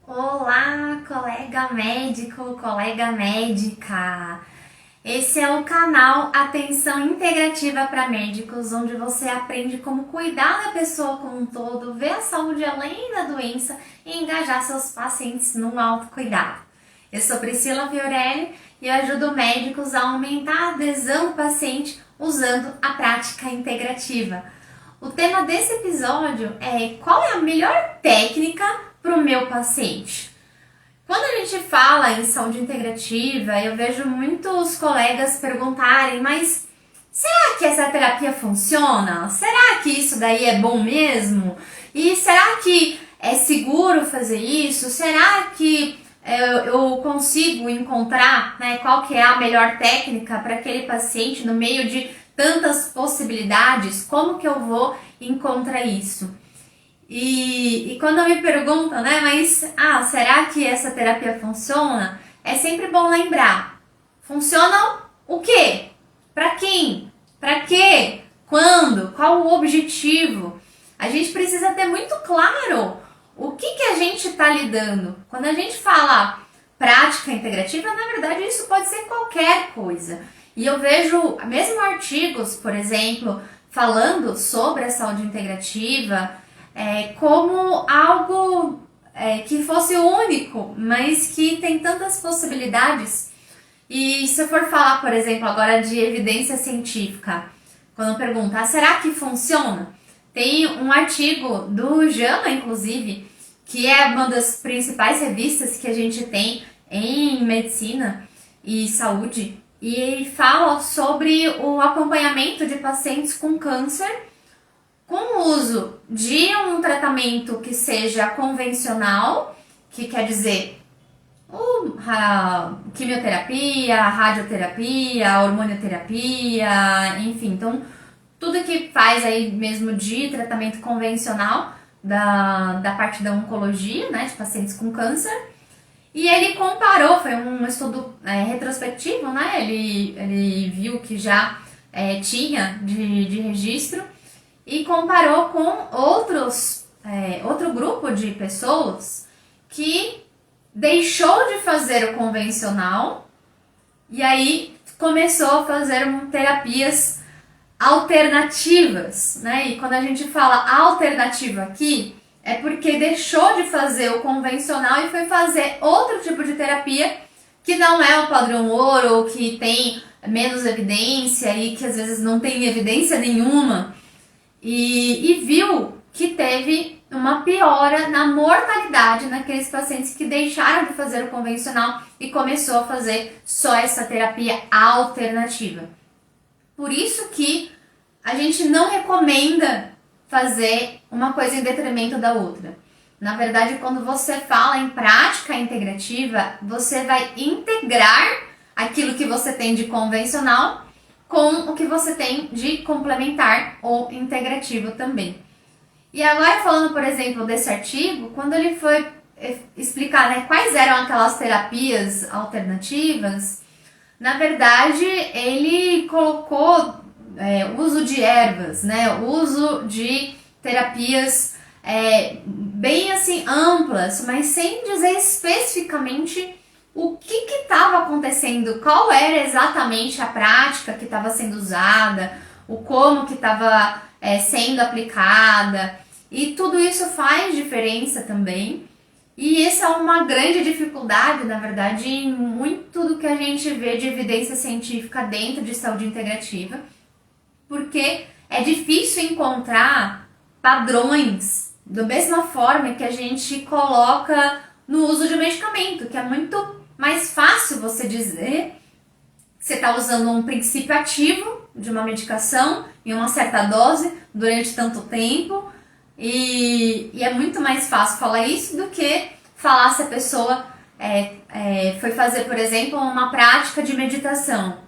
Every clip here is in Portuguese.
Olá, colega médico, colega médica. Esse é o canal Atenção Integrativa para Médicos, onde você aprende como cuidar da pessoa como um todo, ver a saúde além da doença e engajar seus pacientes no autocuidado. Eu sou Priscila Fiorelli e eu ajudo médicos a aumentar a adesão do paciente usando a prática integrativa. O tema desse episódio é: qual é a melhor técnica para o meu paciente? Quando a gente fala em saúde integrativa, eu vejo muitos colegas perguntarem: mas será que essa terapia funciona? Será que isso daí é bom mesmo? E será que é seguro fazer isso? Será que eu consigo encontrar, né, qual que é a melhor técnica para aquele paciente no meio de tantas possibilidades? Como que eu vou encontrar isso? E quando me perguntam, né, mas será que essa terapia funciona? É sempre bom lembrar. Funciona o quê? Para quem? Para quê? Quando? Qual o objetivo? A gente precisa ter muito claro o que a gente está lidando. Quando a gente fala prática integrativa, na verdade isso pode ser qualquer coisa. E eu vejo mesmo artigos, por exemplo, falando sobre a saúde integrativa, como algo que fosse único, mas que tem tantas possibilidades. E se eu for falar, por exemplo, agora de evidência científica, quando perguntar, será que funciona? Tem um artigo do JAMA, inclusive, que é uma das principais revistas que a gente tem em medicina e saúde, e fala sobre o acompanhamento de pacientes com câncer com o uso de um tratamento que seja convencional, que quer dizer quimioterapia, radioterapia, hormonioterapia, enfim, então tudo que faz aí mesmo de tratamento convencional da parte da oncologia, né, de pacientes com câncer. E ele comparou, foi um estudo retrospectivo, né, ele viu que já tinha de registro e comparou com outro grupo de pessoas que deixou de fazer o convencional e aí começou a fazer terapias alternativas, né? E quando a gente fala alternativa aqui, é porque deixou de fazer o convencional e foi fazer outro tipo de terapia que não é o padrão ouro, ou que tem menos evidência e que às vezes não tem evidência nenhuma. E viu que teve uma piora na mortalidade naqueles pacientes que deixaram de fazer o convencional e começou a fazer só essa terapia alternativa. Por isso que a gente não recomenda fazer uma coisa em detrimento da outra. Na verdade, quando você fala em prática integrativa, você vai integrar aquilo que você tem de convencional com o que você tem de complementar ou integrativo também. E agora falando, por exemplo, desse artigo, quando ele foi explicar, né, quais eram aquelas terapias alternativas, na verdade ele colocou uso de ervas, né, uso de terapias bem assim amplas, mas sem dizer especificamente o que estava acontecendo, qual era exatamente a prática que estava sendo usada, o como que estava sendo aplicada, e tudo isso faz diferença também. E essa é uma grande dificuldade, na verdade, em muito do que a gente vê de evidência científica dentro de saúde integrativa, porque é difícil encontrar padrões da mesma forma que a gente coloca no uso de medicamento, que é muito mais fácil você dizer que você está usando um princípio ativo de uma medicação em uma certa dose durante tanto tempo, e é muito mais fácil falar isso do que falar se a pessoa foi fazer, por exemplo, uma prática de meditação.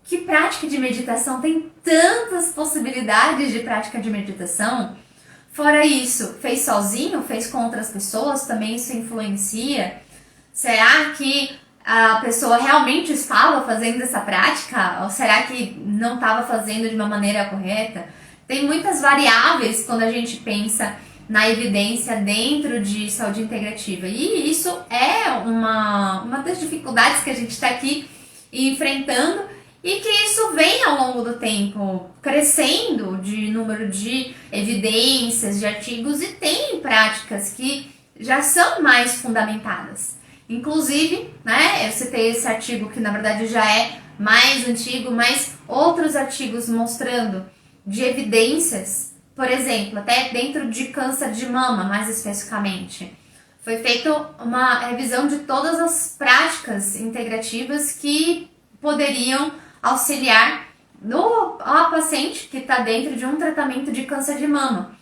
Que prática de meditação? Tem tantas possibilidades de prática de meditação. Fora isso, fez sozinho, fez com outras pessoas, também isso influencia. Será que a pessoa realmente estava fazendo essa prática? Ou será que não estava fazendo de uma maneira correta? Tem muitas variáveis quando a gente pensa na evidência dentro de saúde integrativa. E isso é uma das dificuldades que a gente está aqui enfrentando e que isso vem ao longo do tempo crescendo de número de evidências, de artigos, e tem práticas que já são mais fundamentadas. Inclusive, né, eu citei esse artigo que na verdade já é mais antigo, mas outros artigos mostrando de evidências, por exemplo, até dentro de câncer de mama, mais especificamente. Foi feita uma revisão de todas as práticas integrativas que poderiam auxiliar a paciente que está dentro de um tratamento de câncer de mama.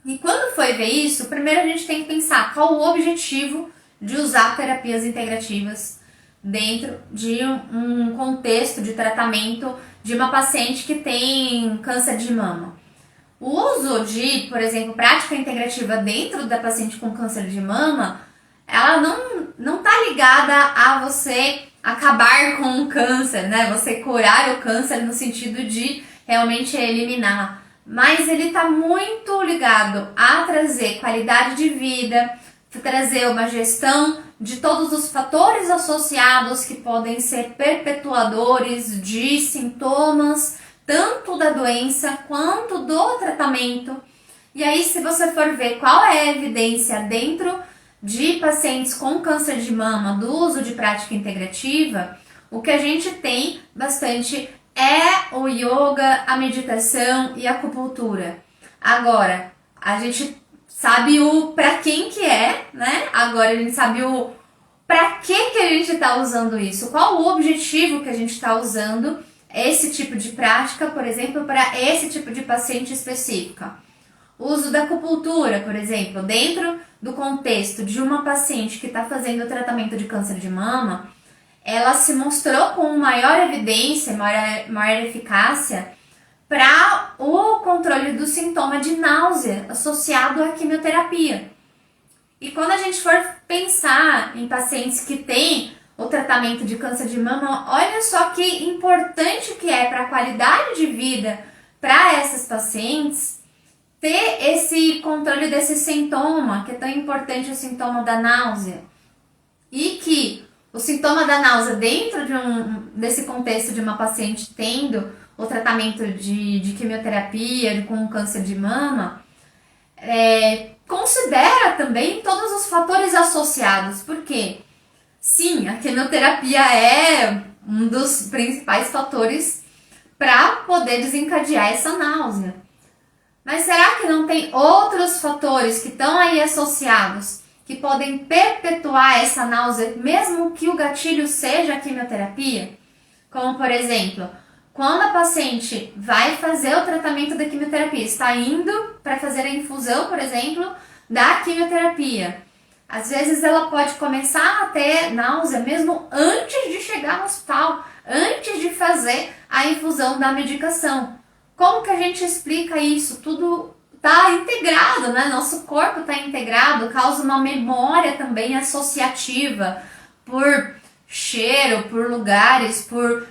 E quando foi ver isso, primeiro a gente tem que pensar qual o objetivo de usar terapias integrativas dentro de um contexto de tratamento de uma paciente que tem câncer de mama. O uso de, por exemplo, prática integrativa dentro da paciente com câncer de mama, ela não está ligada a você acabar com o câncer, né? Você curar o câncer no sentido de realmente eliminar. Mas ele está muito ligado a trazer qualidade de vida, trazer uma gestão de todos os fatores associados que podem ser perpetuadores de sintomas, tanto da doença quanto do tratamento. E aí, se você for ver qual é a evidência dentro de pacientes com câncer de mama do uso de prática integrativa, o que a gente tem bastante é o yoga, a meditação e a acupuntura. Agora, a gente sabe o para quem que é, né? Agora a gente sabe o para que a gente está usando isso, qual o objetivo que a gente está usando esse tipo de prática, por exemplo, para esse tipo de paciente específica. O uso da acupuntura, por exemplo, dentro do contexto de uma paciente que está fazendo o tratamento de câncer de mama, ela se mostrou com maior evidência, maior eficácia para o controle do sintoma de náusea associado à quimioterapia. E quando a gente for pensar em pacientes que têm o tratamento de câncer de mama, olha só que importante que é para a qualidade de vida para essas pacientes ter esse controle desse sintoma, que é tão importante, o sintoma da náusea. E que o sintoma da náusea dentro desse contexto de uma paciente tendo o tratamento de quimioterapia com câncer de mama, considera também todos os fatores associados, porque sim, a quimioterapia é um dos principais fatores para poder desencadear essa náusea. Mas será que não tem outros fatores que estão aí associados que podem perpetuar essa náusea, mesmo que o gatilho seja a quimioterapia? Como, por exemplo, quando a paciente vai fazer o tratamento da quimioterapia, está indo para fazer a infusão, por exemplo, da quimioterapia. Às vezes ela pode começar a ter náusea mesmo antes de chegar no hospital, antes de fazer a infusão da medicação. Como que a gente explica isso? Tudo está integrado, né? Nosso corpo está integrado, causa uma memória também associativa por cheiro, por lugares,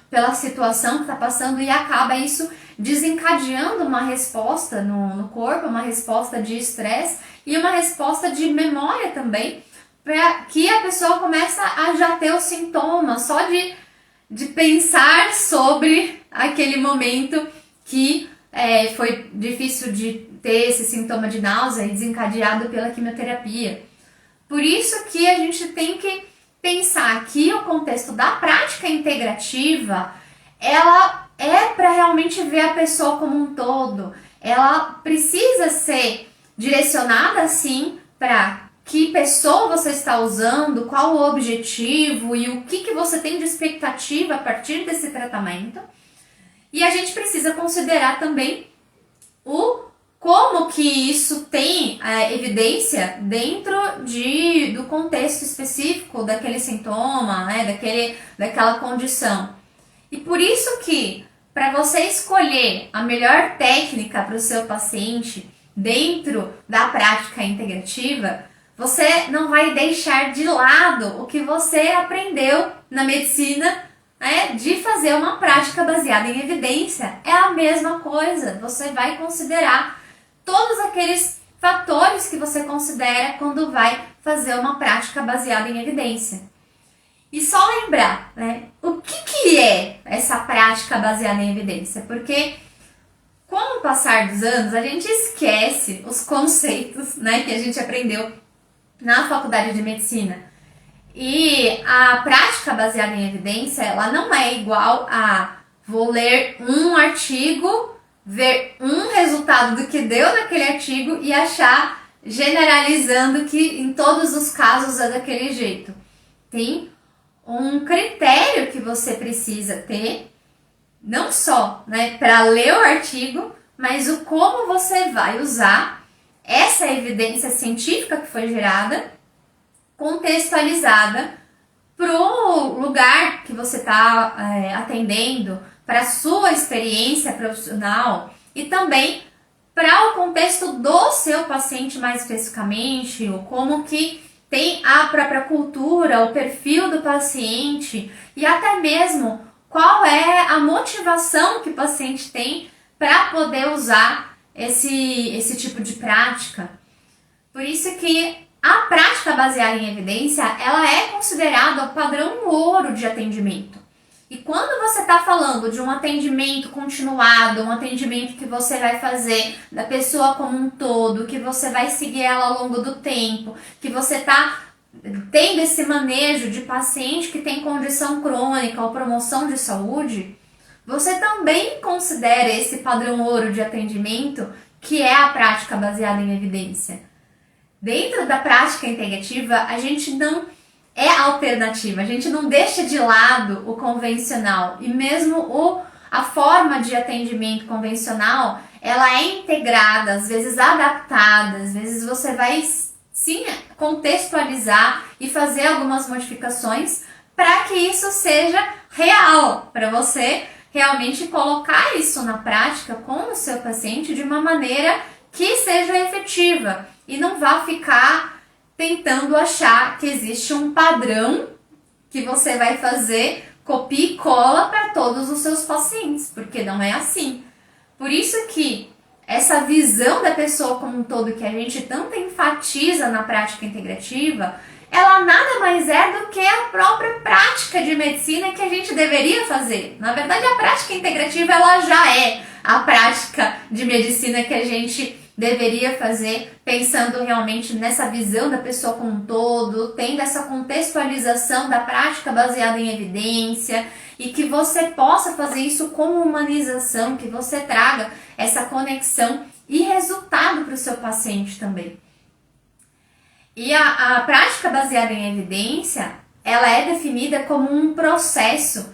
pela situação que está passando, e acaba isso desencadeando uma resposta no corpo, uma resposta de estresse e uma resposta de memória também, para que a pessoa começa a já ter os sintomas só de pensar sobre aquele momento que foi difícil de ter esse sintoma de náusea desencadeado pela quimioterapia. Por isso que a gente tem que pensar que o contexto da prática integrativa, ela é para realmente ver a pessoa como um todo. Ela precisa ser direcionada, sim, para que pessoa você está usando, qual o objetivo e o que você tem de expectativa a partir desse tratamento. E a gente precisa considerar também como que isso tem evidência dentro do contexto específico daquele sintoma, né, daquela condição. E por isso que, para você escolher a melhor técnica para o seu paciente dentro da prática integrativa, você não vai deixar de lado o que você aprendeu na medicina, de fazer uma prática baseada em evidência. É a mesma coisa, você vai considerar todos aqueles fatores que você considera quando vai fazer uma prática baseada em evidência. E só lembrar, né, o que é essa prática baseada em evidência? Porque com o passar dos anos, a gente esquece os conceitos, né, que a gente aprendeu na faculdade de medicina. E a prática baseada em evidência, ela não é igual a vou ler um artigo, ver um resultado do que deu naquele artigo e achar, generalizando, que em todos os casos é daquele jeito. Tem um critério que você precisa ter, não só, né, para ler o artigo, mas o como você vai usar essa evidência científica que foi gerada, contextualizada para o lugar que você está atendendo, para a sua experiência profissional e também para o contexto do seu paciente mais especificamente, ou como que tem a própria cultura, o perfil do paciente e até mesmo qual é a motivação que o paciente tem para poder usar esse tipo de prática. Por isso que a prática baseada em evidência, ela é considerada o padrão ouro de atendimento. E quando você está falando de um atendimento continuado, um atendimento que você vai fazer da pessoa como um todo, que você vai seguir ela ao longo do tempo, que você está tendo esse manejo de paciente que tem condição crônica ou promoção de saúde, você também considera esse padrão ouro de atendimento, que é a prática baseada em evidência. Dentro da prática integrativa, a gente não é alternativa, a gente não deixa de lado o convencional e mesmo a forma de atendimento convencional, ela é integrada, às vezes adaptada, às vezes você vai sim contextualizar e fazer algumas modificações para que isso seja real, para você realmente colocar isso na prática com o seu paciente de uma maneira que seja efetiva e não vá ficar tentando achar que existe um padrão que você vai fazer copia e cola para todos os seus pacientes, porque não é assim. Por isso que essa visão da pessoa como um todo que a gente tanto enfatiza na prática integrativa, ela nada mais é do que a própria prática de medicina que a gente deveria fazer. Na verdade, a prática integrativa ela já é a prática de medicina que a gente deveria fazer, pensando realmente nessa visão da pessoa como um todo, tendo essa contextualização da prática baseada em evidência e que você possa fazer isso com humanização, que você traga essa conexão e resultado para o seu paciente também. E a prática baseada em evidência, ela é definida como um processo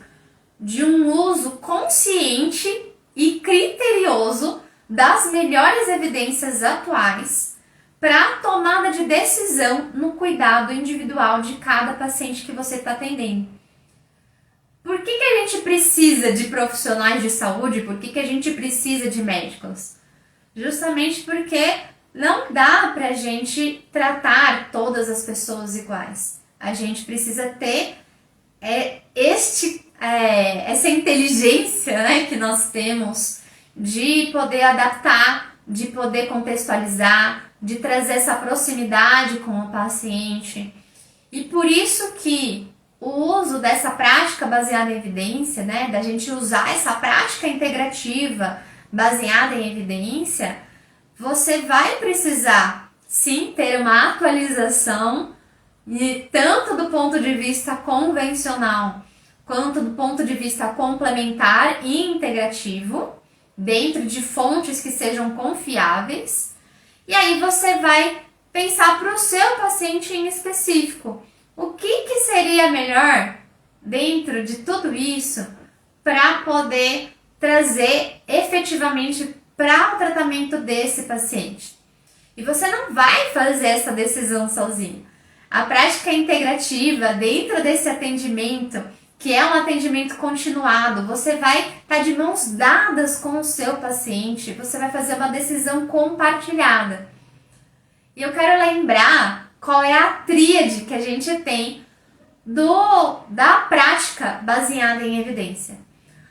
de um uso consciente e criterioso das melhores evidências atuais para a tomada de decisão no cuidado individual de cada paciente que você está atendendo. Por que a gente precisa de profissionais de saúde? Por que a gente precisa de médicos? Justamente porque não dá para a gente tratar todas as pessoas iguais. A gente precisa ter essa inteligência, né, que nós temos de poder adaptar, de poder contextualizar, de trazer essa proximidade com o paciente. E por isso que o uso dessa prática baseada em evidência, né, da gente usar essa prática integrativa baseada em evidência, você vai precisar sim ter uma atualização, e tanto do ponto de vista convencional quanto do ponto de vista complementar e integrativo, dentro de fontes que sejam confiáveis. E aí você vai pensar para o seu paciente em específico. O que seria melhor dentro de tudo isso para poder trazer efetivamente para o tratamento desse paciente? E você não vai fazer essa decisão sozinho. A prática integrativa dentro desse atendimento, que é um atendimento continuado, você vai estar de mãos dadas com o seu paciente, você vai fazer uma decisão compartilhada. E eu quero lembrar qual é a tríade que a gente tem da prática baseada em evidência.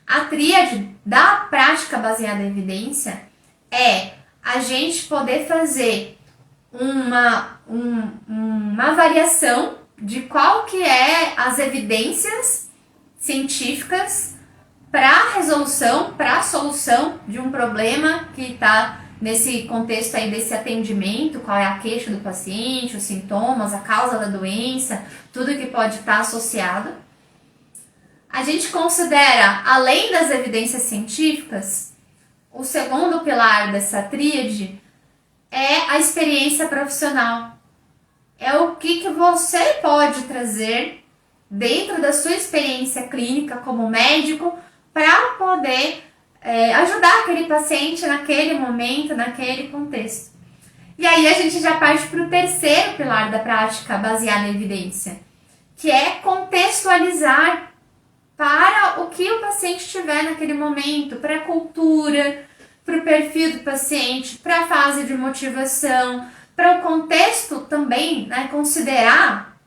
A tríade da prática baseada em evidência é a gente poder fazer uma variação de qual que é as evidências científicas para a resolução, para a solução de um problema que está nesse contexto aí desse atendimento, qual é a queixa do paciente, os sintomas, a causa da doença, tudo que pode estar associado. A gente considera, além das evidências científicas, o segundo pilar dessa tríade é a experiência profissional. É o que você pode trazer dentro da sua experiência clínica como médico para poder ajudar aquele paciente naquele momento, naquele contexto. E aí a gente já parte para o terceiro pilar da prática baseada em evidência, que é contextualizar para o que o paciente tiver naquele momento, para a cultura, para o perfil do paciente, para a fase de motivação, para o contexto também, né, considerar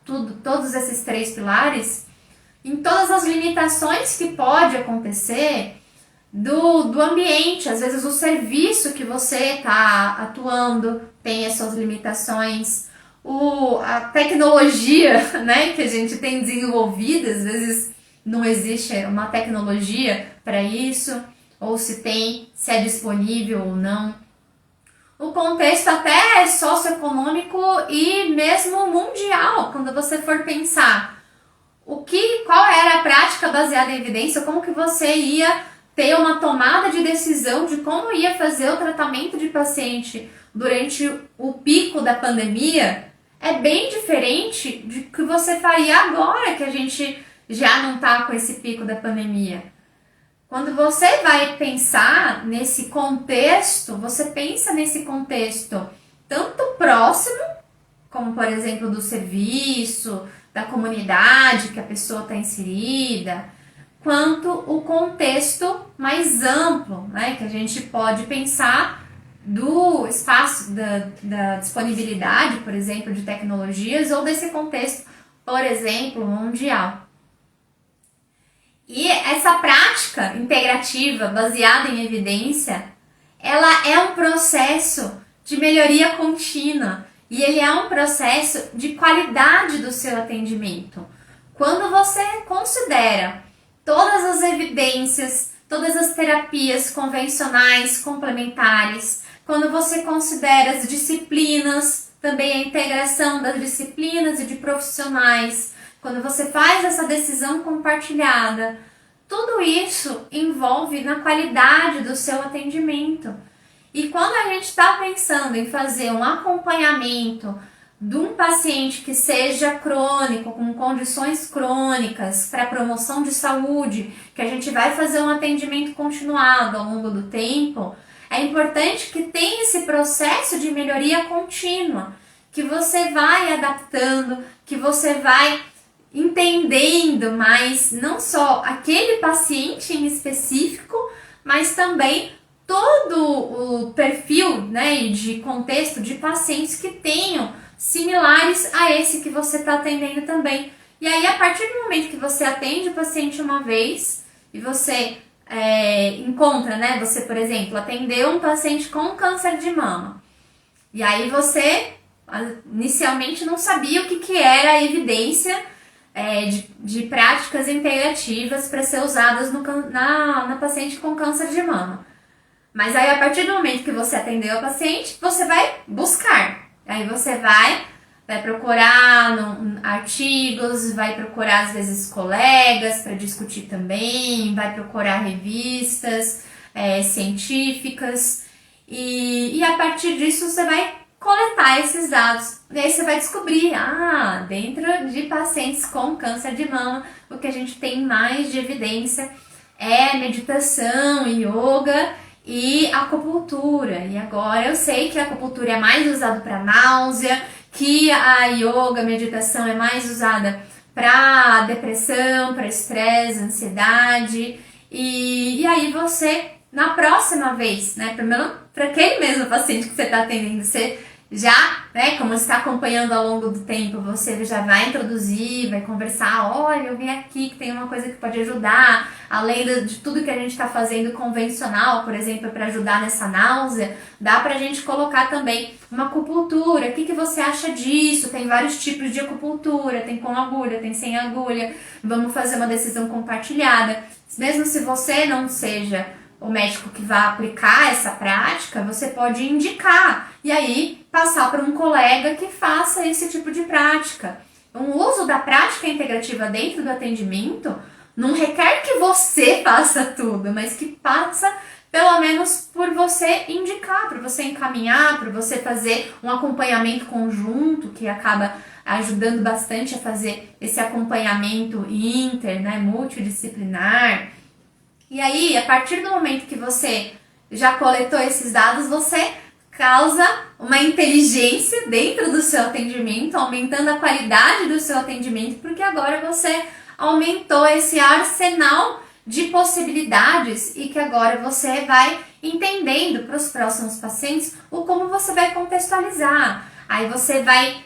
todos esses três pilares, em todas as limitações que pode acontecer do ambiente. Às vezes o serviço que você está atuando tem as suas limitações, a tecnologia, né, que a gente tem desenvolvida, às vezes não existe uma tecnologia para isso, ou se é disponível ou não. O contexto até socioeconômico e mesmo mundial, quando você for pensar qual era a prática baseada em evidência, como que você ia ter uma tomada de decisão de como ia fazer o tratamento de paciente durante o pico da pandemia, é bem diferente de que você faria agora que a gente já não está com esse pico da pandemia. Quando você vai pensar nesse contexto, você pensa nesse contexto tanto próximo, como por exemplo do serviço, da comunidade que a pessoa está inserida, quanto o contexto mais amplo, né, que a gente pode pensar do espaço, da disponibilidade, por exemplo, de tecnologias, ou desse contexto, por exemplo, mundial. E essa prática integrativa baseada em evidência, ela é um processo de melhoria contínua e ele é um processo de qualidade do seu atendimento. Quando você considera todas as evidências, todas as terapias convencionais, complementares, quando você considera as disciplinas, também a integração das disciplinas e de profissionais, quando você faz essa decisão compartilhada, tudo isso envolve na qualidade do seu atendimento. E quando a gente está pensando em fazer um acompanhamento de um paciente que seja crônico, com condições crônicas, para promoção de saúde, que a gente vai fazer um atendimento continuado ao longo do tempo, é importante que tenha esse processo de melhoria contínua, que você vai adaptando, que você vai entendendo mais não só aquele paciente em específico, mas também todo o perfil, né, de contexto de pacientes que tenham similares a esse que você está atendendo também. E aí, a partir do momento que você atende o paciente uma vez e você encontra, né, você, por exemplo, atendeu um paciente com câncer de mama, e aí você inicialmente não sabia o que era a evidência de práticas integrativas para ser usadas na paciente com câncer de mama. Mas aí, a partir do momento que você atendeu a paciente, você vai buscar. Aí você vai procurar artigos, vai procurar, às vezes, colegas para discutir também, vai procurar revistas científicas. E a partir disso, você vai coletar esses dados. E aí você vai descobrir, dentro de pacientes com câncer de mama, o que a gente tem mais de evidência é meditação, yoga e acupuntura. E agora eu sei que a acupuntura é mais usada para náusea, que a yoga, a meditação é mais usada para depressão, para estresse, ansiedade. E aí você, na próxima vez, né, para aquele mesmo paciente que você está atendendo, você já, né, como você está acompanhando ao longo do tempo, você já vai introduzir, vai conversar, olha, eu vim aqui que tem uma coisa que pode ajudar, além de tudo que a gente está fazendo convencional, por exemplo, para ajudar nessa náusea, dá pra gente colocar também uma acupuntura. O que você acha disso? Tem vários tipos de acupuntura, tem com agulha, tem sem agulha, vamos fazer uma decisão compartilhada. Mesmo se você não seja o médico que vai aplicar essa prática, você pode indicar e aí passar para um colega que faça esse tipo de prática. O uso da prática integrativa dentro do atendimento não requer que você faça tudo, mas que passa pelo menos por você indicar, por você encaminhar, por você fazer um acompanhamento conjunto que acaba ajudando bastante a fazer esse acompanhamento multidisciplinar. E aí, a partir do momento que você já coletou esses dados, você causa uma inteligência dentro do seu atendimento, aumentando a qualidade do seu atendimento, porque agora você aumentou esse arsenal de possibilidades e que agora você vai entendendo para os próximos pacientes o como você vai contextualizar. Aí você vai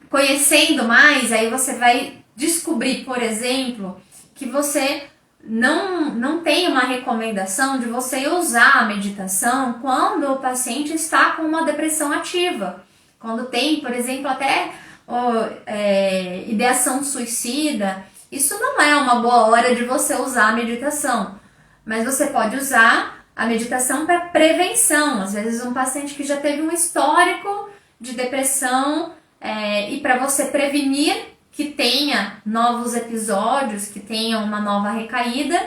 conhecendo mais, aí você vai descobrir, por exemplo, que você não tem uma recomendação de você usar a meditação quando o paciente está com uma depressão ativa. Quando tem, por exemplo, até ideação suicida, isso não é uma boa hora de você usar a meditação. Mas você pode usar a meditação para prevenção. Às vezes um paciente que já teve um histórico de depressão e para você prevenir que tenha novos episódios, que tenha uma nova recaída,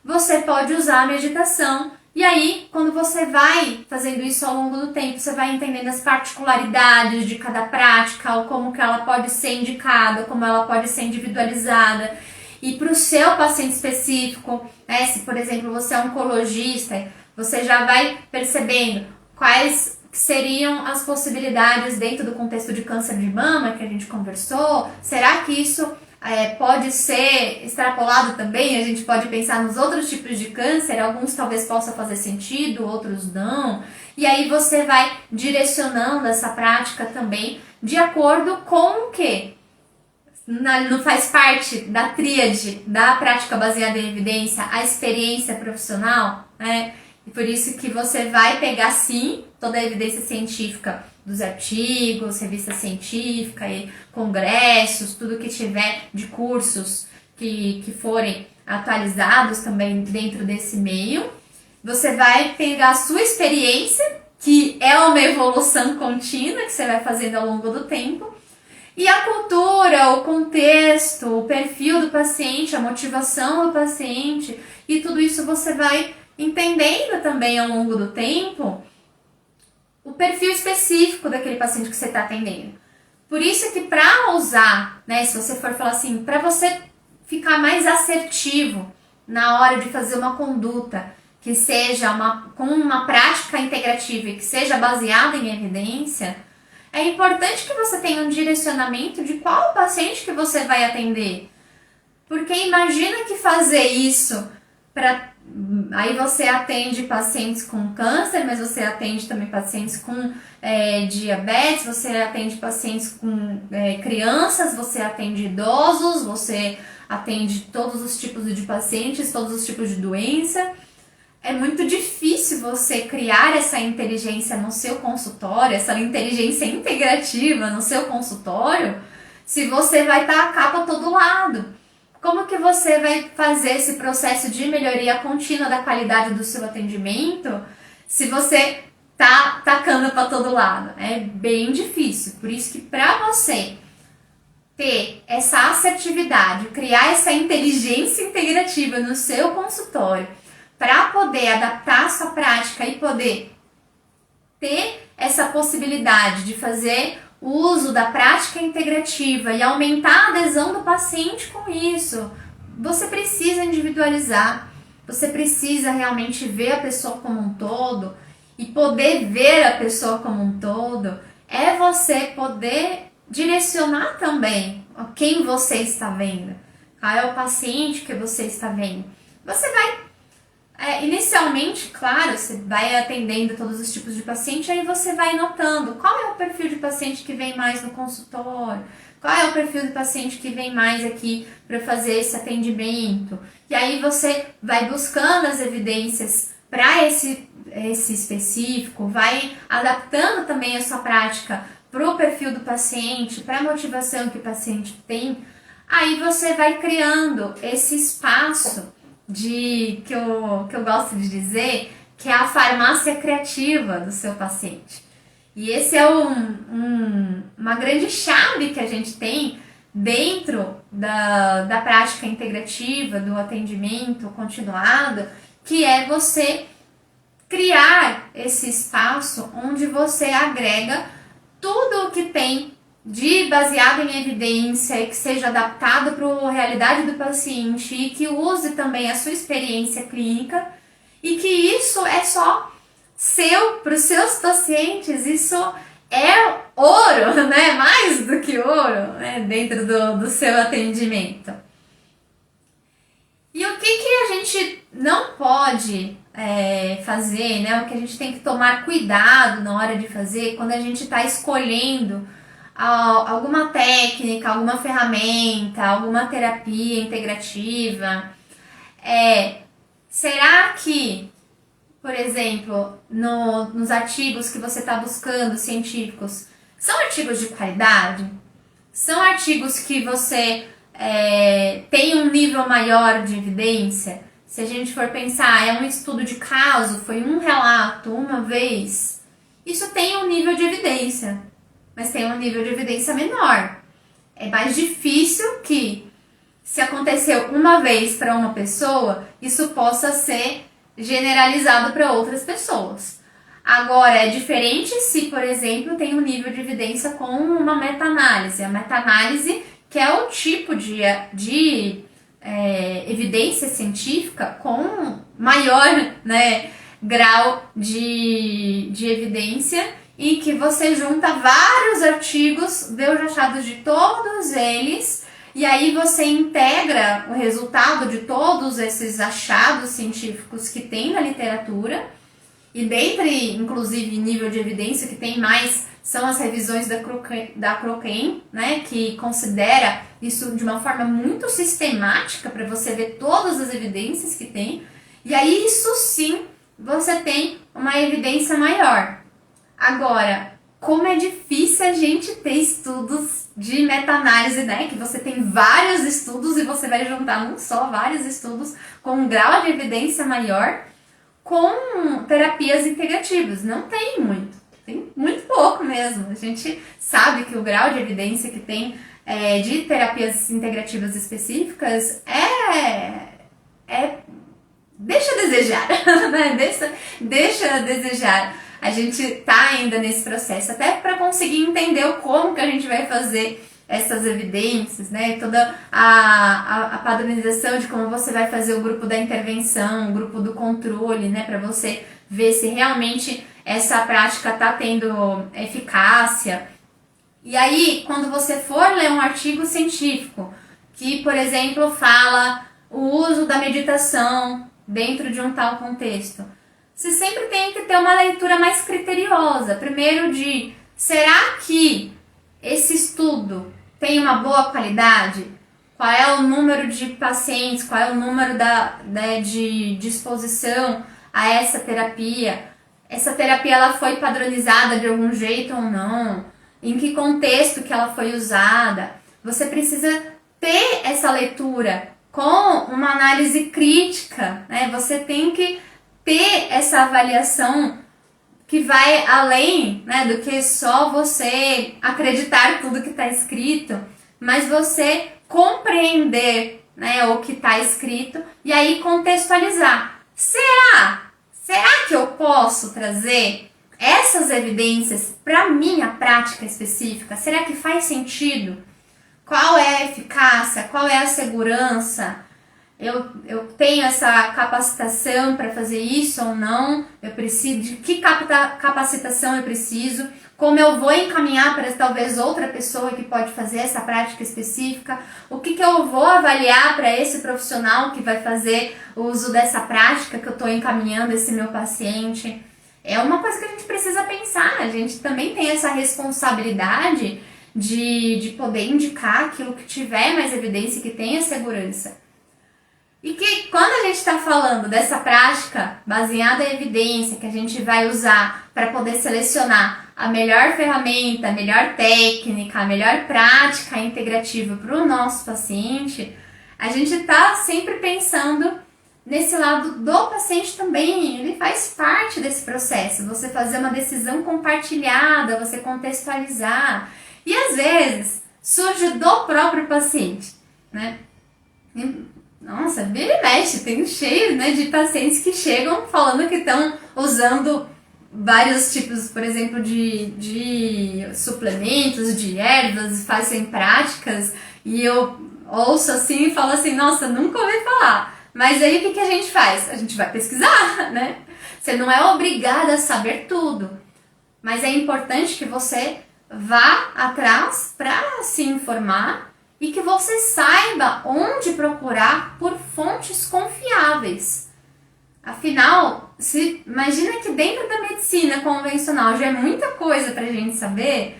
você pode usar a meditação. E aí, quando você vai fazendo isso ao longo do tempo, você vai entendendo as particularidades de cada prática, ou como que ela pode ser indicada, como ela pode ser individualizada. E para o seu paciente específico, né, se por exemplo você é oncologista, você já vai percebendo quais seriam as possibilidades dentro do contexto de câncer de mama que a gente conversou. Será que isso pode ser extrapolado também? A gente pode pensar nos outros tipos de câncer, alguns talvez possam fazer sentido, outros não. E aí você vai direcionando essa prática também de acordo com o que não faz parte da tríade da prática baseada em evidência, a experiência profissional, né? E por isso que você vai pegar, sim, toda a evidência científica dos artigos, revistas científicas, e congressos, tudo que tiver de cursos que forem atualizados também dentro desse meio. Você vai pegar a sua experiência, que é uma evolução contínua que você vai fazendo ao longo do tempo, e a cultura, o contexto, o perfil do paciente, a motivação do paciente, e tudo isso você vai entendendo também ao longo do tempo o perfil específico daquele paciente que você está atendendo. Por isso que para usar, né, se você for falar assim, para você ficar mais assertivo na hora de fazer uma conduta que seja com uma prática integrativa e que seja baseada em evidência, é importante que você tenha um direcionamento de qual paciente que você vai atender. Porque imagina que fazer isso aí você atende pacientes com câncer, mas você atende também pacientes com diabetes, você atende pacientes com crianças, você atende idosos, você atende todos os tipos de pacientes, todos os tipos de doença. É muito difícil você criar essa inteligência no seu consultório, essa inteligência integrativa no seu consultório, se você vai estar a capa a todo lado. Como que você vai fazer esse processo de melhoria contínua da qualidade do seu atendimento se você tá tacando para todo lado? É bem difícil. Por isso que para você ter essa assertividade, criar essa inteligência integrativa no seu consultório, para poder adaptar a sua prática e poder ter essa possibilidade de fazer o uso da prática integrativa e aumentar a adesão do paciente com isso, você precisa individualizar, você precisa realmente ver a pessoa como um todo, e poder ver a pessoa como um todo é você poder direcionar também quem você está vendo, qual é o paciente que você está vendo. Você vai Inicialmente, claro, você vai atendendo todos os tipos de paciente, aí você vai notando qual é o perfil de paciente que vem mais no consultório, qual é o perfil de paciente que vem mais aqui para fazer esse atendimento. E aí você vai buscando as evidências para esse específico, vai adaptando também a sua prática para o perfil do paciente, para a motivação que o paciente tem. Aí você vai criando esse espaço que eu gosto de dizer, que é a farmácia criativa do seu paciente. E esse é uma grande chave que a gente tem dentro da prática integrativa, do atendimento continuado, que é você criar esse espaço onde você agrega tudo o que tem de baseado em evidência e que seja adaptado para a realidade do paciente e que use também a sua experiência clínica e que isso é só seu, para os seus pacientes, isso é ouro, né? Mais do que ouro, né? Dentro do seu atendimento. E o que a gente não pode fazer, né? O que a gente tem que tomar cuidado na hora de fazer quando a gente está escolhendo alguma técnica, alguma ferramenta, alguma terapia integrativa. Será que, por exemplo, nos artigos que você está buscando, científicos, são artigos de qualidade? São artigos que você tem um nível maior de evidência? Se a gente for pensar, é um estudo de caso, foi um relato, uma vez, isso tem um nível de evidência, mas tem um nível de evidência menor. É mais difícil que, se aconteceu uma vez para uma pessoa, isso possa ser generalizado para outras pessoas. Agora, é diferente se, por exemplo, tem um nível de evidência com uma meta-análise. A meta-análise, que é o tipo de evidência científica com maior, né, grau de evidência, e que você junta vários artigos, vê os achados de todos eles, e aí você integra o resultado de todos esses achados científicos que tem na literatura, e dentre, inclusive, nível de evidência que tem mais, são as revisões da Cochrane, né, que considera isso de uma forma muito sistemática para você ver todas as evidências que tem, e aí isso sim, você tem uma evidência maior. Agora, como é difícil a gente ter estudos de meta-análise, né? Que você tem vários estudos e você vai juntar num só vários estudos com um grau de evidência maior com terapias integrativas. Não tem muito, tem muito pouco mesmo. A gente sabe que o grau de evidência que tem de terapias integrativas específicas deixa a desejar, né? Deixa a desejar. A gente tá ainda nesse processo, até para conseguir entender como que a gente vai fazer essas evidências, né? Toda a padronização de como você vai fazer o grupo da intervenção, o grupo do controle, né? Para você ver se realmente essa prática tá tendo eficácia. E aí, quando você for ler um artigo científico que, por exemplo, fala o uso da meditação dentro de um tal contexto, você sempre tem que ter uma leitura mais criteriosa. Primeiro será que esse estudo tem uma boa qualidade? Qual é o número de pacientes? Qual é o número de exposição a essa terapia? Essa terapia ela foi padronizada de algum jeito ou não? Em que contexto que ela foi usada? Você precisa ter essa leitura com uma análise crítica, né? Você tem que ter essa avaliação que vai além, né, do que só você acreditar tudo que está escrito, mas você compreender, né, o que está escrito e aí contextualizar. Será que eu posso trazer essas evidências para minha prática específica? Será que faz sentido? Qual é a eficácia? Qual é a segurança? Eu tenho essa capacitação para fazer isso ou não? Eu preciso de que capacitação eu preciso? como eu vou encaminhar para talvez outra pessoa que pode fazer essa prática específica, o que eu vou avaliar para esse profissional que vai fazer o uso dessa prática que eu estou encaminhando esse meu paciente. É uma coisa que a gente precisa pensar, a gente também tem essa responsabilidade de poder indicar aquilo que tiver mais evidência e que tenha segurança. E que quando a gente está falando dessa prática baseada em evidência, que a gente vai usar para poder selecionar a melhor ferramenta, a melhor técnica, a melhor prática integrativa para o nosso paciente, a gente está sempre pensando nesse lado do paciente também. Ele faz parte desse processo, você fazer uma decisão compartilhada, você contextualizar. E às vezes surge do próprio paciente, né? Nossa, vira e mexe, tem cheio, né, de pacientes que chegam falando que estão usando vários tipos, por exemplo, de suplementos, de ervas, fazem práticas, e eu ouço assim e falo assim, nossa, nunca ouvi falar. Mas aí o que a gente faz? A gente vai pesquisar, né? Você não é obrigada a saber tudo, mas é importante que você vá atrás para se informar e que você saiba onde procurar por fontes confiáveis. Afinal, imagina que dentro da medicina convencional já é muita coisa para a gente saber,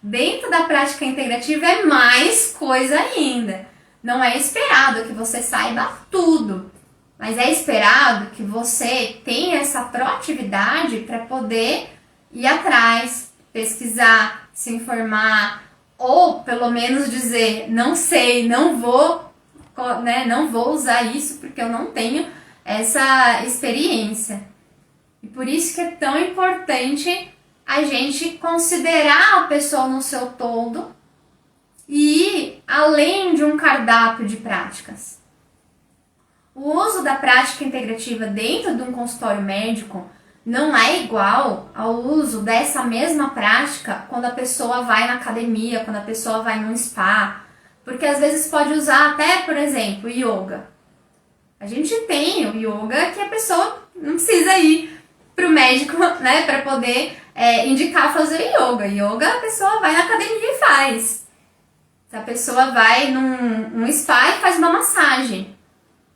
dentro da prática integrativa é mais coisa ainda. Não é esperado que você saiba tudo, mas é esperado que você tenha essa proatividade para poder ir atrás, pesquisar, se informar, ou pelo menos dizer, não sei, não vou usar isso porque eu não tenho essa experiência. E por isso que é tão importante a gente considerar a pessoa no seu todo e ir além de um cardápio de práticas. O uso da prática integrativa dentro de um consultório médico não é igual ao uso dessa mesma prática quando a pessoa vai na academia, quando a pessoa vai num spa, porque às vezes pode usar até, por exemplo, yoga. A gente tem o yoga que a pessoa não precisa ir para o médico, né, para poder indicar fazer yoga. Yoga a pessoa vai na academia e faz. A pessoa vai num spa e faz uma massagem.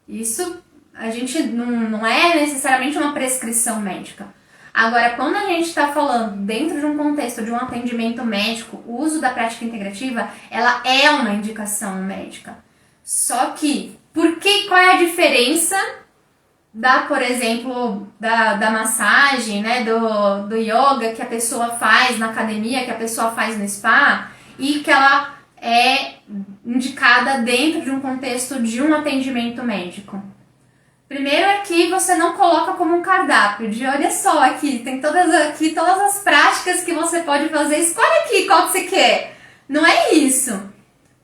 Isso a gente não é necessariamente uma prescrição médica. Agora, quando a gente está falando dentro de um contexto de um atendimento médico, o uso da prática integrativa, ela é uma indicação médica. Só que, qual é a diferença por exemplo, da massagem, né, do yoga que a pessoa faz na academia, que a pessoa faz no spa, e que ela é indicada dentro de um contexto de um atendimento médico? Primeiro é que você não coloca como um cardápio de olha só, aqui tem todas as práticas que você pode fazer, escolhe aqui qual que você quer. Não é isso.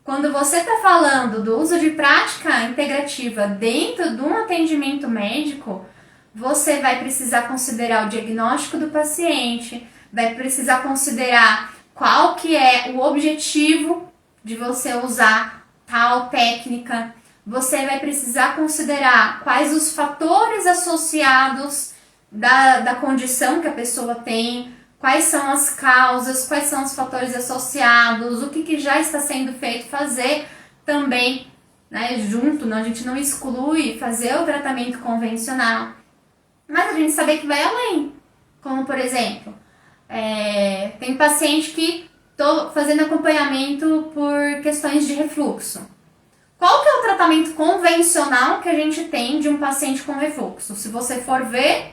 Quando você está falando do uso de prática integrativa dentro de um atendimento médico, você vai precisar considerar o diagnóstico do paciente, vai precisar considerar qual que é o objetivo de você usar tal técnica. Você vai precisar considerar quais os fatores associados da condição que a pessoa tem, quais são as causas, quais são os fatores associados, o que já está sendo feito, fazer também, né, junto, a gente não exclui fazer o tratamento convencional, mas a gente saber que vai além. Como, por exemplo, tem paciente que estou fazendo acompanhamento por questões de refluxo. Qual que é o tratamento convencional que a gente tem de um paciente com refluxo? Se você for ver,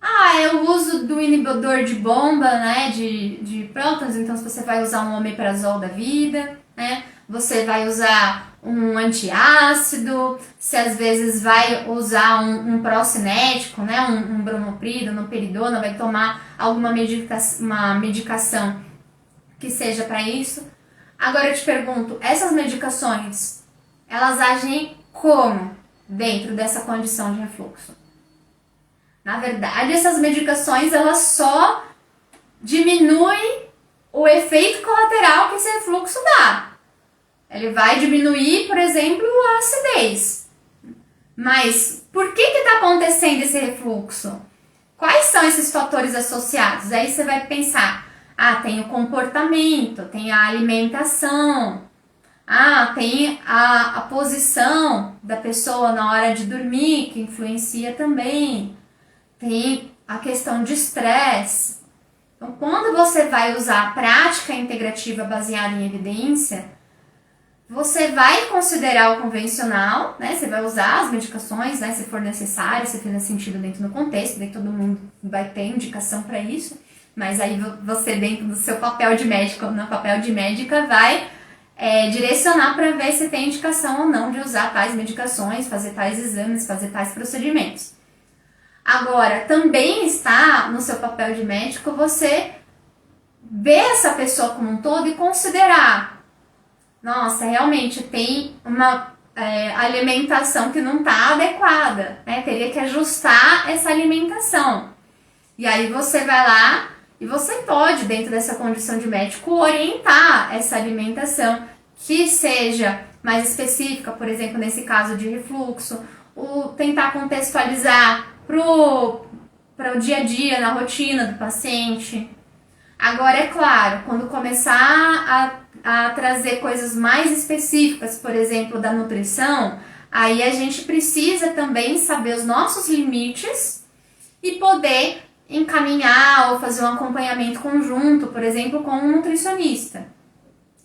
é o uso do inibidor de bomba, né, de prótons. Então, se você vai usar um omeprazol da vida, né, você vai usar um antiácido, se às vezes vai usar um procinético, né, um bromoprida, um peridona, vai tomar alguma medicação que seja para isso. Agora eu te pergunto, essas medicações, elas agem como dentro dessa condição de refluxo? Na verdade, essas medicações, elas só diminuem o efeito colateral que esse refluxo dá. Ele vai diminuir, por exemplo, a acidez. Mas por que está acontecendo esse refluxo? Quais são esses fatores associados? Aí você vai pensar, Tem o comportamento, tem a alimentação, tem a posição da pessoa na hora de dormir, que influencia também. Tem a questão de estresse. Então, quando você vai usar a prática integrativa baseada em evidência, você vai considerar o convencional, né? Você vai usar as medicações, né? Se for necessário, se fizer sentido dentro do contexto, daí todo mundo vai ter indicação para isso. Mas aí você, dentro do seu papel de médico, no papel de médica, vai direcionar para ver se tem indicação ou não de usar tais medicações, fazer tais exames, fazer tais procedimentos. Agora, também está no seu papel de médico você ver essa pessoa como um todo e considerar: nossa, realmente tem uma alimentação que não está adequada, né? Teria que ajustar essa alimentação. E aí você vai lá e você pode, dentro dessa condição de médico, orientar essa alimentação que seja mais específica, por exemplo, nesse caso de refluxo, tentar contextualizar para o dia a dia, na rotina do paciente. Agora, é claro, quando começar a trazer coisas mais específicas, por exemplo, da nutrição, aí a gente precisa também saber os nossos limites e poder encaminhar ou fazer um acompanhamento conjunto, por exemplo, com um nutricionista.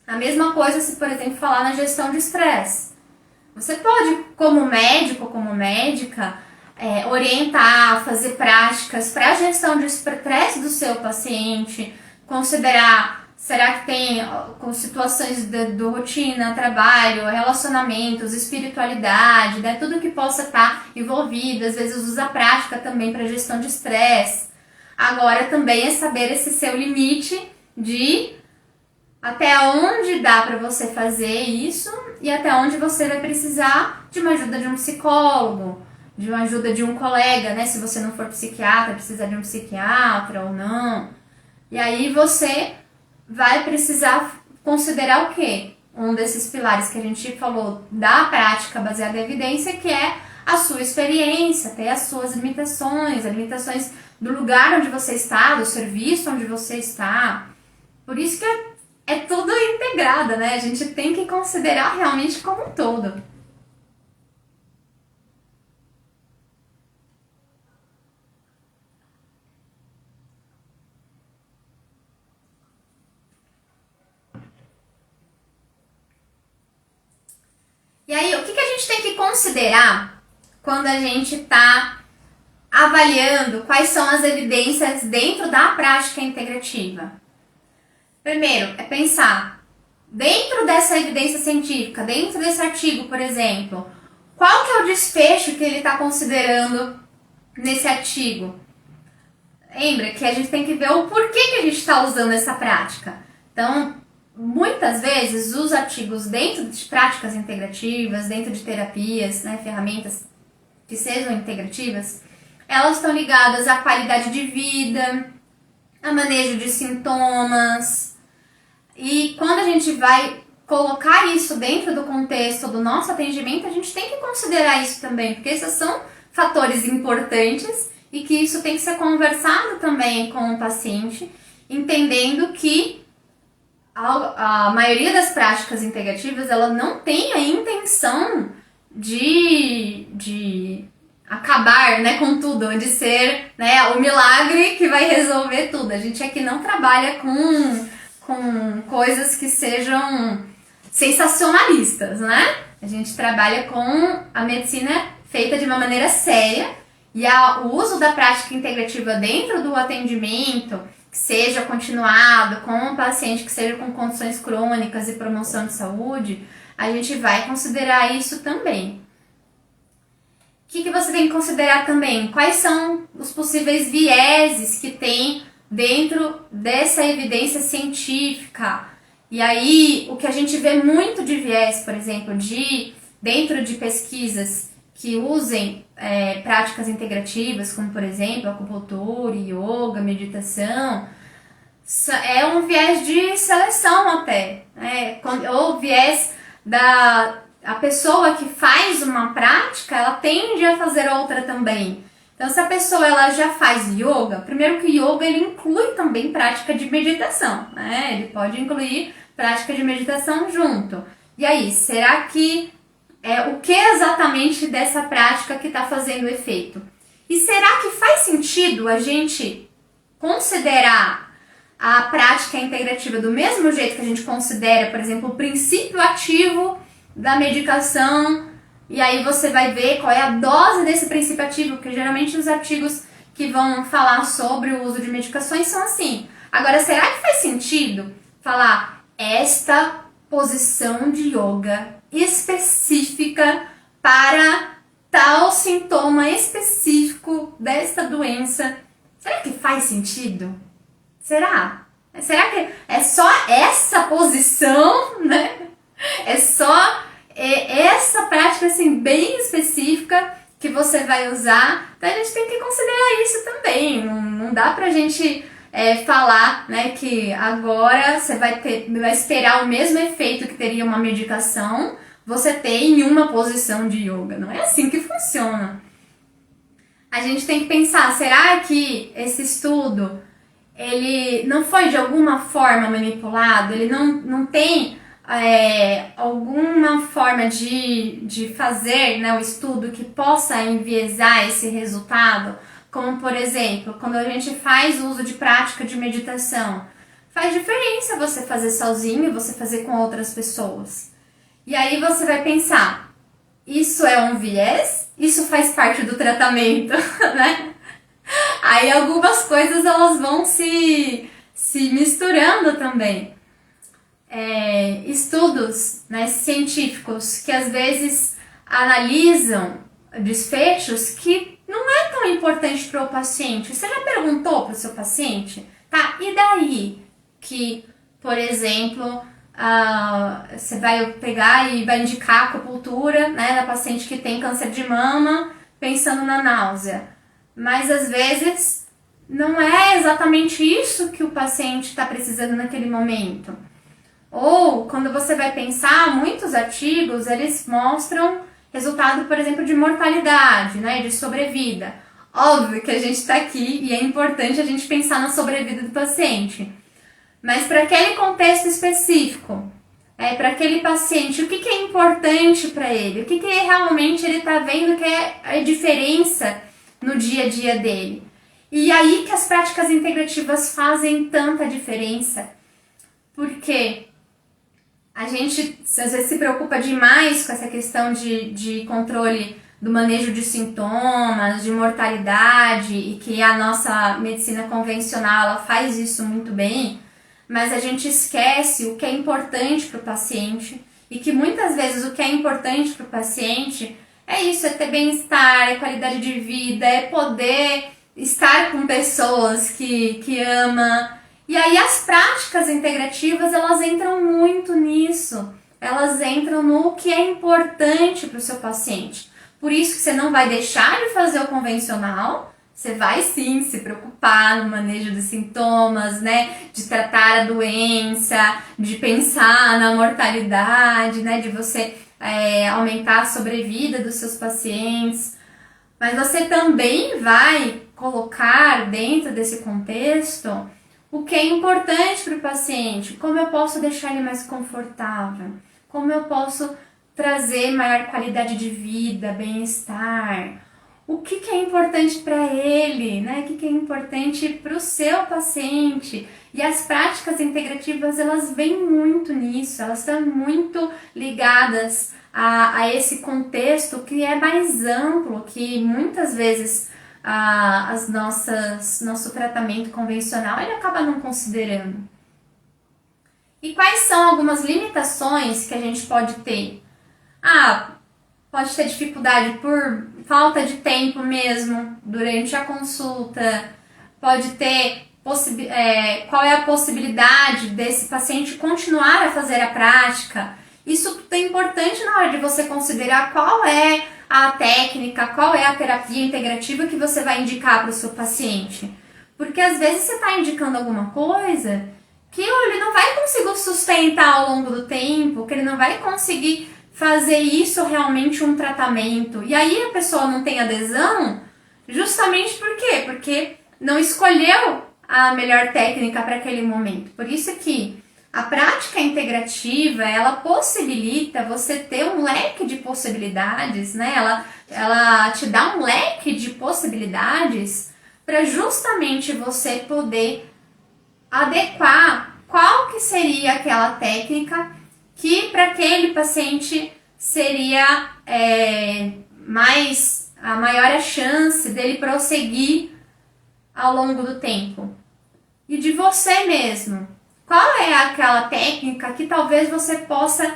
A mesma coisa se, por exemplo, falar na gestão de estresse. Você pode, como médico, como médica, orientar, fazer práticas para a gestão de estresse do seu paciente, considerar, será que tem com situações do rotina, trabalho, relacionamentos, espiritualidade, né, tudo que possa estar envolvido, às vezes usa a prática também para gestão de estresse. Agora também é saber esse seu limite de até onde dá para você fazer isso e até onde você vai precisar de uma ajuda de um psicólogo, de uma ajuda de um colega, né? Se você não for psiquiatra, precisa de um psiquiatra ou não. E aí você vai precisar considerar o quê? Um desses pilares que a gente falou da prática baseada em evidência, que é a sua experiência, ter as suas limitações, as limitações do lugar onde você está, do serviço onde você está. Por isso que é tudo integrado, né? A gente tem que considerar realmente como um todo. E aí, o que a gente tem que considerar quando a gente está avaliando quais são as evidências dentro da prática integrativa? Primeiro, é pensar, dentro dessa evidência científica, dentro desse artigo, por exemplo, qual que é o desfecho que ele está considerando nesse artigo? Lembra que a gente tem que ver o porquê que a gente está usando essa prática. Então, muitas vezes, os artigos dentro de práticas integrativas, dentro de terapias, né, ferramentas que sejam integrativas, elas estão ligadas à qualidade de vida, a manejo de sintomas. E quando a gente vai colocar isso dentro do contexto do nosso atendimento, a gente tem que considerar isso também, porque esses são fatores importantes e que isso tem que ser conversado também com o paciente, entendendo que a maioria das práticas integrativas, ela não tem a intenção de acabar, né, com tudo, de ser, né, o milagre que vai resolver tudo. A gente aqui não trabalha com coisas que sejam sensacionalistas, né? A gente trabalha com a medicina feita de uma maneira séria e o uso da prática integrativa dentro do atendimento, que seja continuado com o paciente, que seja com condições crônicas e promoção de saúde, a gente vai considerar isso também. O que você tem que considerar também? Quais são os possíveis vieses que tem dentro dessa evidência científica? E aí, o que a gente vê muito de viés, por exemplo, dentro de pesquisas que usem práticas integrativas, como por exemplo, acupuntura, yoga, meditação, é um viés de seleção até, né? Ou viés a pessoa que faz uma prática, ela tende a fazer outra também. Então, se a pessoa ela já faz yoga, primeiro que o yoga ele inclui também prática de meditação, né? Ele pode incluir prática de meditação junto. E aí, será que o que exatamente dessa prática que está fazendo efeito? E será que faz sentido a gente considerar a prática integrativa do mesmo jeito que a gente considera, por exemplo, o princípio ativo da medicação? E aí você vai ver qual é a dose desse princípio ativo, porque geralmente os artigos que vão falar sobre o uso de medicações são assim. Agora, será que faz sentido falar esta posição de yoga específica para tal sintoma específico desta doença? Será que faz sentido? Será? Será que é só essa posição, né? É só essa prática assim bem específica que você vai usar? Então a gente tem que considerar isso também. Não dá pra gente falar, né, que agora você vai esperar o mesmo efeito que teria uma medicação, você tem uma posição de yoga. Não é assim que funciona. A gente tem que pensar, será que esse estudo ele não foi de alguma forma manipulado? Ele não tem alguma forma de fazer, né, o estudo que possa enviesar esse resultado? Como, por exemplo, quando a gente faz uso de prática de meditação, faz diferença você fazer sozinho e você fazer com outras pessoas. E aí você vai pensar, isso é um viés? Isso faz parte do tratamento, né? Aí algumas coisas elas vão se misturando também. Estudos, né, científicos que às vezes analisam desfechos que não é tão importante para o paciente. Você já perguntou para o seu paciente? Tá, e daí que, por exemplo, você vai pegar e vai indicar a acupuntura, né, da paciente que tem câncer de mama, pensando na náusea. Mas às vezes não é exatamente isso que o paciente está precisando naquele momento. Ou, quando você vai pensar, muitos artigos, eles mostram resultado, por exemplo, de mortalidade, né, de sobrevida. Óbvio que a gente está aqui e é importante a gente pensar na sobrevida do paciente. Mas para aquele contexto específico, para aquele paciente, o que é importante para ele? O que realmente ele está vendo que é a diferença no dia a dia dele? E aí que as práticas integrativas fazem tanta diferença. Porque a gente às vezes se preocupa demais com essa questão de controle do manejo de sintomas, de mortalidade, e que a nossa medicina convencional ela faz isso muito bem, mas a gente esquece o que é importante para o paciente, e que muitas vezes o que é importante para o paciente é isso, é ter bem-estar, é qualidade de vida, é poder estar com pessoas que ama. E aí as práticas integrativas, elas entram muito nisso. Elas entram no que é importante para o seu paciente. Por isso que você não vai deixar de fazer o convencional, você vai sim se preocupar no manejo dos sintomas, né? De tratar a doença, de pensar na mortalidade, né? De você aumentar a sobrevida dos seus pacientes. Mas você também vai colocar dentro desse contexto o que é importante para o paciente, como eu posso deixar ele mais confortável, como eu posso trazer maior qualidade de vida, bem-estar, o que é importante para ele, né? O que é importante para o seu paciente. E as práticas integrativas, elas vêm muito nisso, elas estão muito ligadas a esse contexto que é mais amplo, que muitas vezes nosso tratamento convencional ele acaba não considerando. E quais são algumas limitações que a gente pode ter? Pode ter dificuldade por falta de tempo mesmo durante a consulta, pode ter qual é a possibilidade desse paciente continuar a fazer a prática. Isso é importante na hora de você considerar qual é a técnica, qual é a terapia integrativa que você vai indicar para o seu paciente. Porque às vezes você está indicando alguma coisa que ele não vai conseguir sustentar ao longo do tempo, que ele não vai conseguir fazer isso realmente um tratamento. E aí a pessoa não tem adesão, Justamente por quê? Porque não escolheu a melhor técnica para aquele momento. Por isso que a prática integrativa, ela possibilita você ter um leque de possibilidades, né? Ela te dá um leque de possibilidades para justamente você poder adequar qual que seria aquela técnica que para aquele paciente seria a maior a chance dele prosseguir ao longo do tempo. E de você mesmo. Qual é aquela técnica que talvez você possa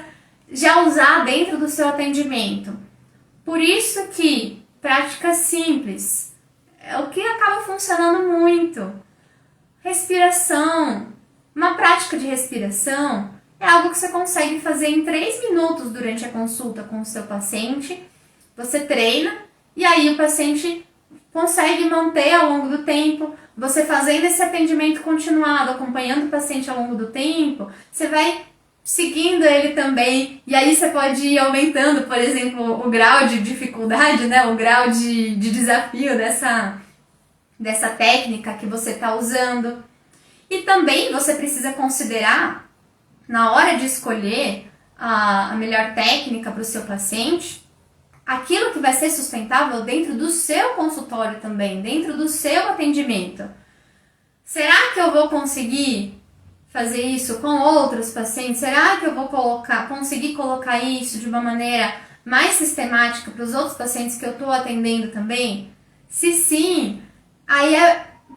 já usar dentro do seu atendimento? Por isso que prática simples é o que acaba funcionando muito. Respiração. Uma prática de respiração é algo que você consegue fazer em 3 minutos durante a consulta com o seu paciente. Você treina e aí o paciente consegue manter ao longo do tempo. Você fazendo esse atendimento continuado, acompanhando o paciente ao longo do tempo, você vai seguindo ele também. E aí você pode ir aumentando, por exemplo, o grau de dificuldade, né? O grau de desafio dessa técnica que você está usando. E também você precisa considerar, na hora de escolher a melhor técnica para o seu paciente, aquilo que vai ser sustentável dentro do seu consultório também, dentro do seu atendimento. Será que eu vou conseguir fazer isso com outros pacientes? Será que eu vou conseguir colocar isso de uma maneira mais sistemática para os outros pacientes que eu estou atendendo também? Se sim, aí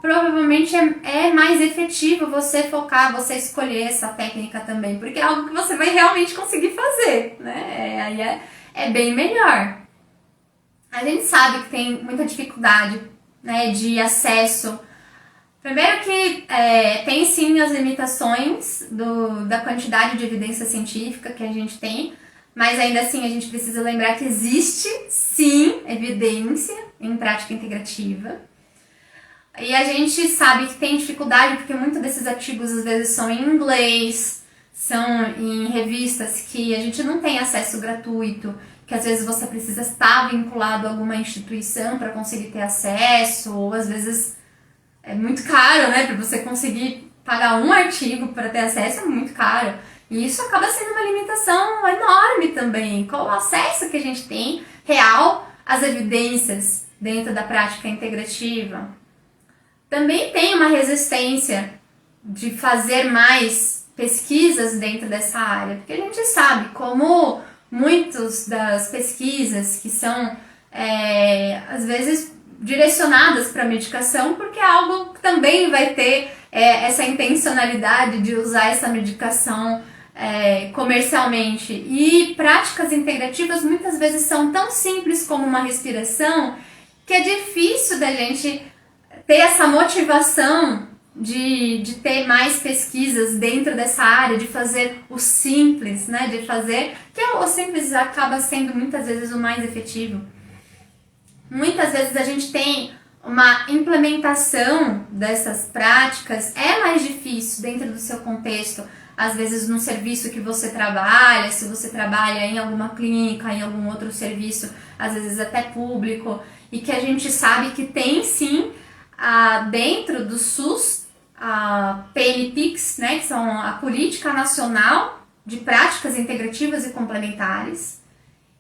provavelmente é mais efetivo você focar, você escolher essa técnica também, porque é algo que você vai realmente conseguir fazer, né? Aí é bem melhor. A gente sabe que tem muita dificuldade, né, de acesso. Primeiro que tem sim as limitações da quantidade de evidência científica que a gente tem, mas ainda assim a gente precisa lembrar que existe sim evidência em prática integrativa. E a gente sabe que tem dificuldade porque muitos desses artigos às vezes são em inglês, são em revistas que a gente não tem acesso gratuito, que às vezes você precisa estar vinculado a alguma instituição para conseguir ter acesso, ou às vezes é muito caro, né, para você conseguir pagar um artigo para ter acesso, é muito caro. E isso acaba sendo uma limitação enorme também, com o acesso que a gente tem real às evidências dentro da prática integrativa. Também tem uma resistência de fazer mais pesquisas dentro dessa área, porque a gente sabe como muitas das pesquisas que são, às vezes, direcionadas para a medicação, porque é algo que também vai ter essa intencionalidade de usar essa medicação comercialmente. E práticas integrativas muitas vezes são tão simples como uma respiração que é difícil da gente ter essa motivação de ter mais pesquisas dentro dessa área, de fazer o simples, né? De fazer, que o simples acaba sendo muitas vezes o mais efetivo. Muitas vezes a gente tem uma implementação dessas práticas, é mais difícil dentro do seu contexto, às vezes no serviço que você trabalha, se você trabalha em alguma clínica, em algum outro serviço, às vezes até público, e que a gente sabe que tem sim, dentro do SUS, a PNPICs, né, que são a Política Nacional de Práticas Integrativas e Complementares,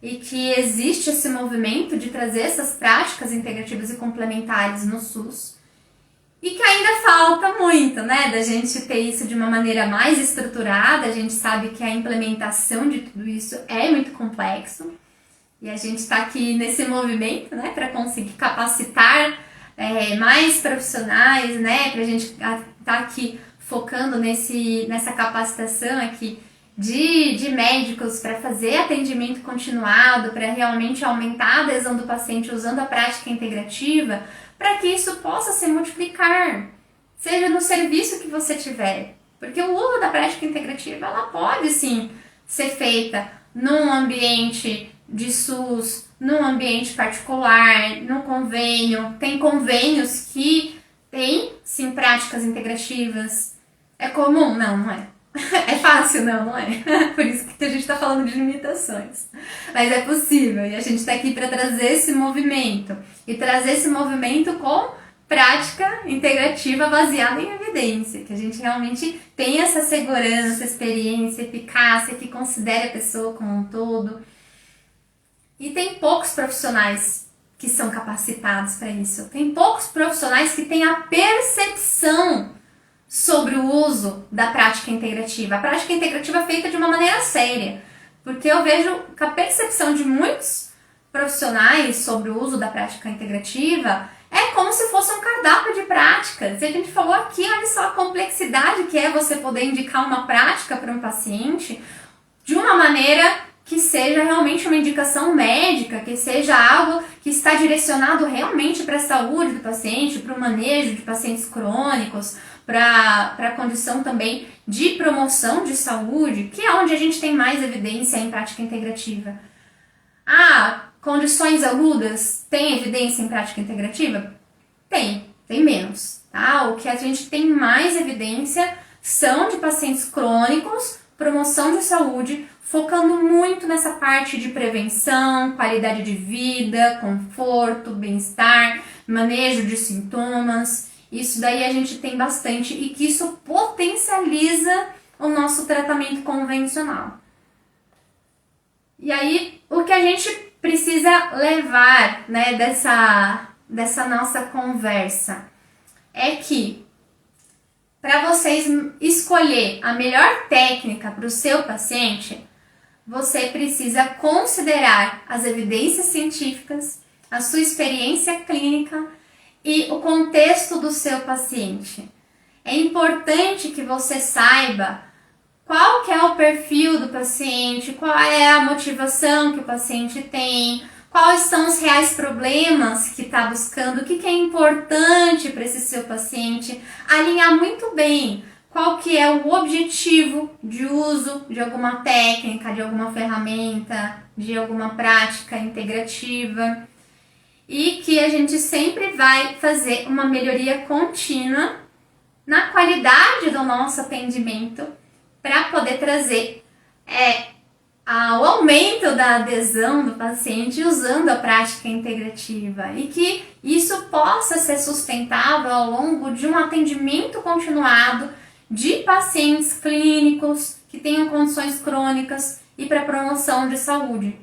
e que existe esse movimento de trazer essas práticas integrativas e complementares no SUS, e que ainda falta muito, né, da gente ter isso de uma maneira mais estruturada. A gente sabe que a implementação de tudo isso é muito complexo, e a gente está aqui nesse movimento, né, para conseguir capacitar mais profissionais, né, para a gente estar aqui focando nessa capacitação aqui de médicos para fazer atendimento continuado, para realmente aumentar a adesão do paciente usando a prática integrativa, para que isso possa se multiplicar, seja no serviço que você tiver. Porque o uso da prática integrativa, ela pode sim ser feita num ambiente de SUS, num ambiente particular, no convênio. Tem convênios que têm sim práticas integrativas. É comum? Não, não é. É fácil? Não, não é. Por isso que a gente está falando de limitações. Mas é possível e a gente está aqui para trazer esse movimento. E trazer esse movimento com prática integrativa baseada em evidência. Que a gente realmente tem essa segurança, experiência, eficácia, que considere a pessoa como um todo. E tem poucos profissionais que são capacitados para isso. Tem poucos profissionais que têm a percepção sobre o uso da prática integrativa. A prática integrativa é feita de uma maneira séria, porque eu vejo que a percepção de muitos profissionais sobre o uso da prática integrativa é como se fosse um cardápio de práticas. E a gente falou aqui, olha só a complexidade que é você poder indicar uma prática para um paciente de uma maneira que seja realmente uma indicação médica, que seja algo que está direcionado realmente para a saúde do paciente, para o manejo de pacientes crônicos, para a condição também de promoção de saúde, que é onde a gente tem mais evidência em prática integrativa. Condições agudas, tem evidência em prática integrativa? Tem menos, tá? O que a gente tem mais evidência são de pacientes crônicos, promoção de saúde, focando muito nessa parte de prevenção, qualidade de vida, conforto, bem-estar, manejo de sintomas. Isso daí a gente tem bastante e que isso potencializa o nosso tratamento convencional. E aí, o que a gente precisa levar, né, dessa nossa conversa é que para vocês escolher a melhor técnica para o seu paciente, você precisa considerar as evidências científicas, a sua experiência clínica e o contexto do seu paciente. É importante que você saiba qual que é o perfil do paciente, qual é a motivação que o paciente tem, quais são os reais problemas que está buscando, o que é importante para esse seu paciente, alinhar muito bem qual que é o objetivo de uso de alguma técnica, de alguma ferramenta, de alguma prática integrativa e que a gente sempre vai fazer uma melhoria contínua na qualidade do nosso atendimento para poder trazer o aumento da adesão do paciente usando a prática integrativa e que isso possa ser sustentável ao longo de um atendimento continuado de pacientes clínicos que tenham condições crônicas e para promoção de saúde.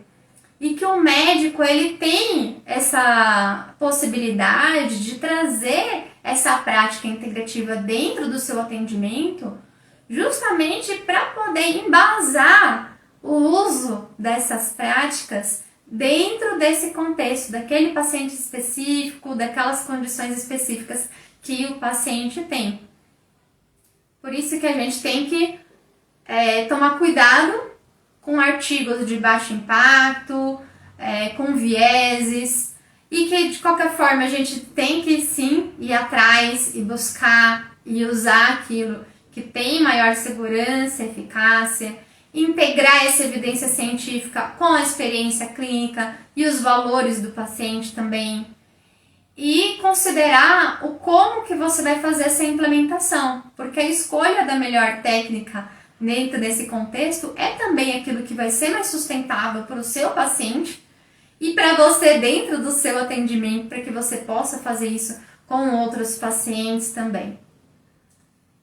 E que o médico ele tem essa possibilidade de trazer essa prática integrativa dentro do seu atendimento justamente para poder embasar o uso dessas práticas dentro desse contexto, daquele paciente específico, daquelas condições específicas que o paciente tem. Por isso que a gente tem que tomar cuidado com artigos de baixo impacto, com vieses, e que de qualquer forma a gente tem que sim ir atrás e buscar e usar aquilo que tem maior segurança, eficácia, integrar essa evidência científica com a experiência clínica e os valores do paciente também. E considerar o como que você vai fazer essa implementação, porque a escolha da melhor técnica dentro desse contexto é também aquilo que vai ser mais sustentável para o seu paciente e para você dentro do seu atendimento, para que você possa fazer isso com outros pacientes também.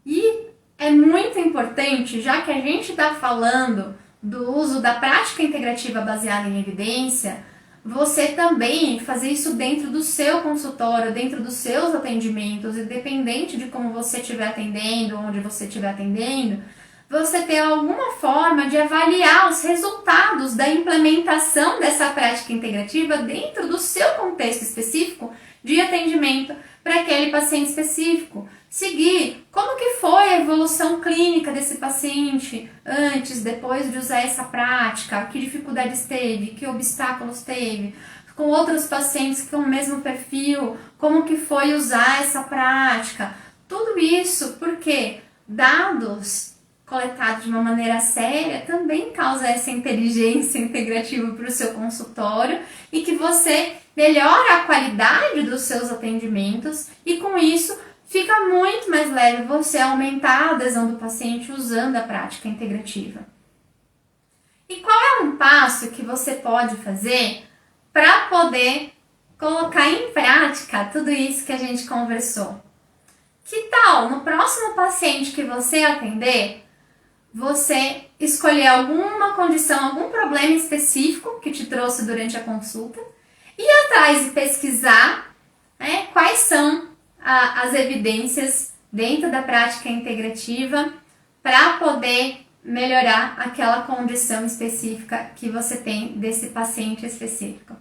E é muito importante, já que a gente está falando do uso da prática integrativa baseada em evidência, você também fazer isso dentro do seu consultório, dentro dos seus atendimentos, independente de como você estiver atendendo, onde você estiver atendendo, você ter alguma forma de avaliar os resultados da implementação dessa prática integrativa dentro do seu contexto específico de atendimento para aquele paciente específico. Seguir como que foi a evolução clínica desse paciente antes, depois de usar essa prática, que dificuldades teve, que obstáculos teve, com outros pacientes com o mesmo perfil, como que foi usar essa prática. Tudo isso porque dados coletados de uma maneira séria também causa essa inteligência integrativa para o seu consultório e que você melhora a qualidade dos seus atendimentos e com isso fica muito mais leve você aumentar a adesão do paciente usando a prática integrativa. E qual é um passo que você pode fazer para poder colocar em prática tudo isso que a gente conversou? Que tal, no próximo paciente que você atender, você escolher alguma condição, algum problema específico que te trouxe durante a consulta, ir atrás e pesquisar, né, quais são as evidências dentro da prática integrativa para poder melhorar aquela condição específica que você tem desse paciente específico.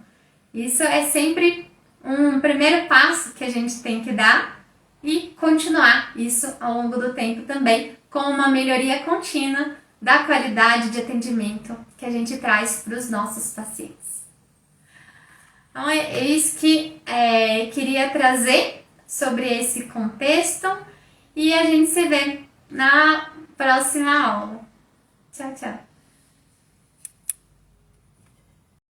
Isso é sempre um primeiro passo que a gente tem que dar e continuar isso ao longo do tempo também, com uma melhoria contínua da qualidade de atendimento que a gente traz para os nossos pacientes. Então é isso que queria trazer sobre esse contexto e a gente se vê na próxima aula. Tchau, tchau!